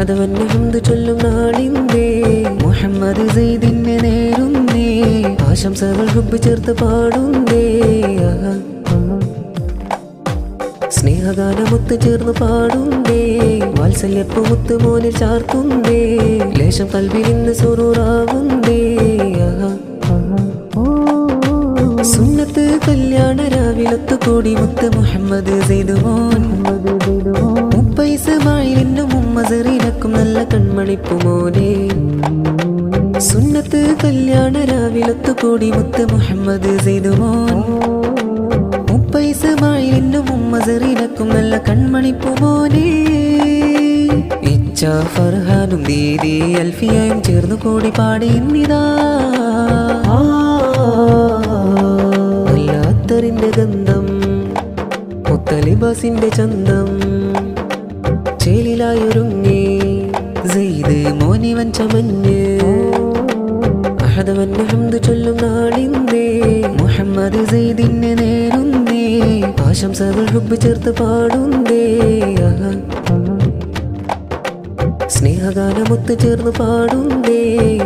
അഹദവന് ഹംദ് ചൊല്ലും നാളിന്നേ മുഹമ്മദ് സെയ്ദിനെ നേരുന്നേ ആശംസകൾ ഹുബ്ബ് ചേർത്ത് പാടുന്നേ സ്നേഹഗാനമൊത്ത് ചേർന്ന് പാടുന്നേ വാത്സല്യപ്പ് മുത്ത് മോനിൽ ചാർത്തുന്നേ ലേശം കൽവിൽ ഇന്ന് സുറൂറാവുന്നേ സുന്നത്ത് കല്യാണ രാവിലൊത്തു കൂടി മുത്ത് മുഹമ്മദ് സെയ്ദ് മോൻ മുപ്പൈസമായിന്നും ഉമ്മസറിനക്കും നല്ല കൺമണിപ്പു മോനെ സുന്നത്ത് കല്യാണ രാവിലൊത്തു കൂടി മുത്ത് മുഹമ്മദ് സെയ്ദ് മോൻ മുപ്പൈസമായിന്നും ഉമ്മസറിനക്കും നല്ല കൺമണിപ്പു മോനെ ഇച്ച ഫർഹാനും ദീദി അൽഫിയയും ചേർന്നു കൂടി പാടി ഇന്നിതാ അത്തറിന്റെ ഗന്ധം മുത്തലിബാസിന്റെ ചന്തം ചേലിലായൊരുങ്ങി സെയ്ദ് മോനിവൻ ചമഞ്ഞ് അഹദവന് ഹംദ് ചൊല്ലും നാളിന്നേ മുഹമ്മദ് സെയ്ദിനെ നേരുന്നേ ആശംസകൾ ഹുബ്ബ് ചേർത്ത് പാടുന്നേ സ്നേഹഗാനമൊത്ത് ചേർന്ന് പാടുന്നേ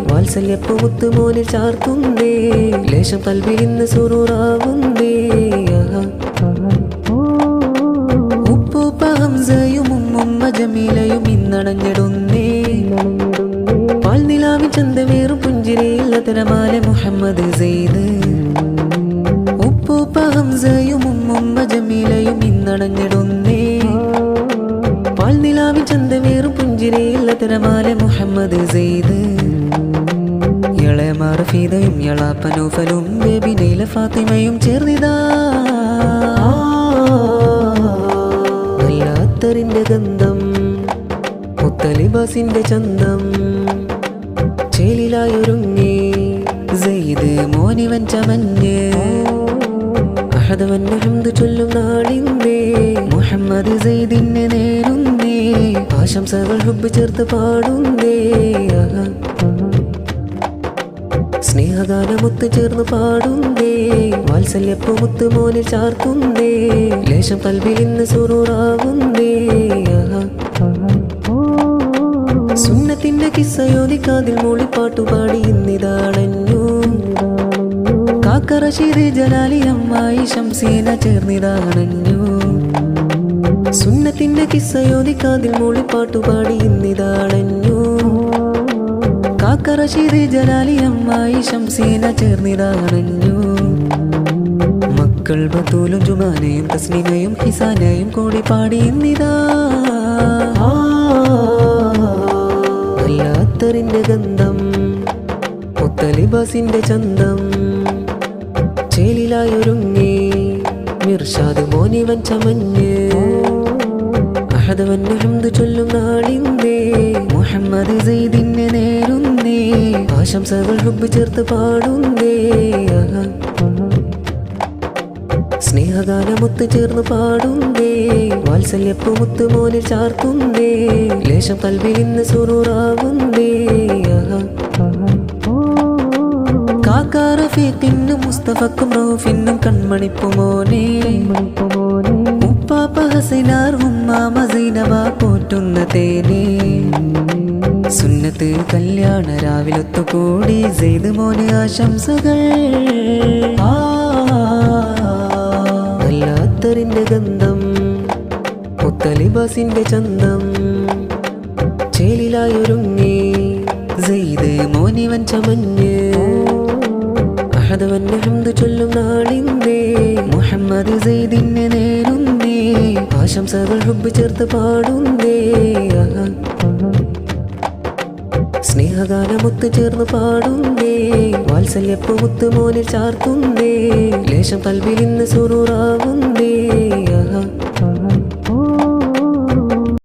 വാത്സല്യപ്പ് മുത്ത് മോനിൽ ചാർത്തുന്നേ ലേശം കൽവിൽ ഇന്ന് സുറൂറാവുന്നേ ഉപ്പൂപ്പ ഹംസയും ഉമ്മുമ്മ ജമീലയും ഇന്നണഞ്ഞിടുന്നേ പാൽനിലാവിൻ ചന്തവേറും പുഞ്ചിരിയിൽ അതരമാലെ മുഹമ്മദ് സെയ്ദ് ഉപ്പൂപ്പ ഹംസയും ഉമ്മുമ്മ ജമീലയും ഇന്നണഞ്ഞിടുന്നേ പാൽനിലാവിൻ ചന്തവേറും പുഞ്ചിരിയിൽ അതരമാലെ മുഹമ്മദ് സെയ്ദ് ഇളയമാർ ഫീദയും യളാപ്പനൂഫലും ബേബി നൈല ഫാത്തിമയും ചേർന്നിതാ അത്തറിന്റെ ഗന്ധം മുത്തലിബാസിന്റെ ചന്തം ചേലിലായൊരുങ്ങി സെയ്ദ് മോനിവൻ ചമഞ്ഞ് അഹദവന് ഹംദ് ചൊല്ലും നാളിന്നേ മുഹമ്മദ് സെയ്ദിനെ നേരുന്നേ ആശംസകൾ ഹുബ്ബ് ചേർത്ത് പാടുന്നേ സ്നേഹഗാനമൊത്ത് ചേർന്ന് പാടുന്നേ വാത്സല്യപ്പ് മുത്ത് മോനിൽ ചാർത്തുന്നേ ലേശം കൽവിൽ ഇന്ന് സുറൂറാവുന്നേ സുന്നത്തിന്റെ കിസ്സയോതി കാതിൽ മൂളിപ്പാട്ടുപാടി ഇന്നിതാണഞ്ഞു കാക്ക റഷീദ് ജലാലി അമ്മായി ശംസീന ചേർന്നിതാണഞ്ഞു സുന്നത്തിന്റെ കിസ്സയോതി കാതിൽ മൂളിപ്പാട്ടുപാടി ഇന്നിതാണഞ്ഞു കാക്ക റഷീദ് ജലാലി അമ്മായി ശംസീന ചേർന്നിതാണഞ്ഞു മക്കൾ ബത്തൂലും ജുമാനയും തസ്നീമയും ഹിസാനയും കൂടി പാടി ഇന്നിതാ അത്തറിന്റെ ഗന്ധം മുത്തലിബാസിന്റെ ചന്തം ചേലിലായൊരുങ്ങി മിർഷാദ് മോനിവൻ ചമഞ്ഞ് അഹദവന് ഹംദ് ചൊല്ലും നാളിന്നേ മുഹമ്മദ് സെയ്ദിനെ നേരുന്നേ ആശംസകൾ ഹുബ്ബ് ചേർത്ത് പാടുന്നേ സ്നേഹഗാനമൊത്ത് ചേർന്ന് പാടുന്നേ വാത്സല്യപ്പ് മുത്ത് മോനിൽ ചാർത്തുന്നേ ലേശം കൽവിൽ ഇന്ന് സുറൂറാവുന്നേ കാക്ക റഫീഖിനും മുസ്തഫക്കും റൌഫിനും കൺമണിപ്പു മോനെ ഉപ്പാപ്പ ഹസനാർ ഉമ്മാമ സൈനബ പോറ്റുന്ന തേനെ സുന്നത്ത് കല്യാണ രാവിലൊത്തു കൂടി സെയ്ദ് മോന് ആശംസകൾ അത്തറിന്റെ ഗന്ധം മുത്തലിബാസിന്റെ ചന്തം ചേലിലായൊരുങ്ങി സെയ്ദ് മോനിവൻ ചമഞ്ഞ് അഹദവന് ഹംദ് ചൊല്ലും നാളിന്നേ മുഹമ്മദ് സെയ്ദിനെ നേരുന്നേ ആശംസകൾ ഹുബ്ബ് ചേർത്ത് പാടുന്നേ സ്നേഹഗാനമൊത്ത് ചേർന്ന് പാടുന്നേ വാത്സല്യപ്പ് മുത്ത് മോനിൽ ചാർത്തുന്നേ ലേശം കൽവിൽ ഇന്ന് സുറൂറാവുന്നേ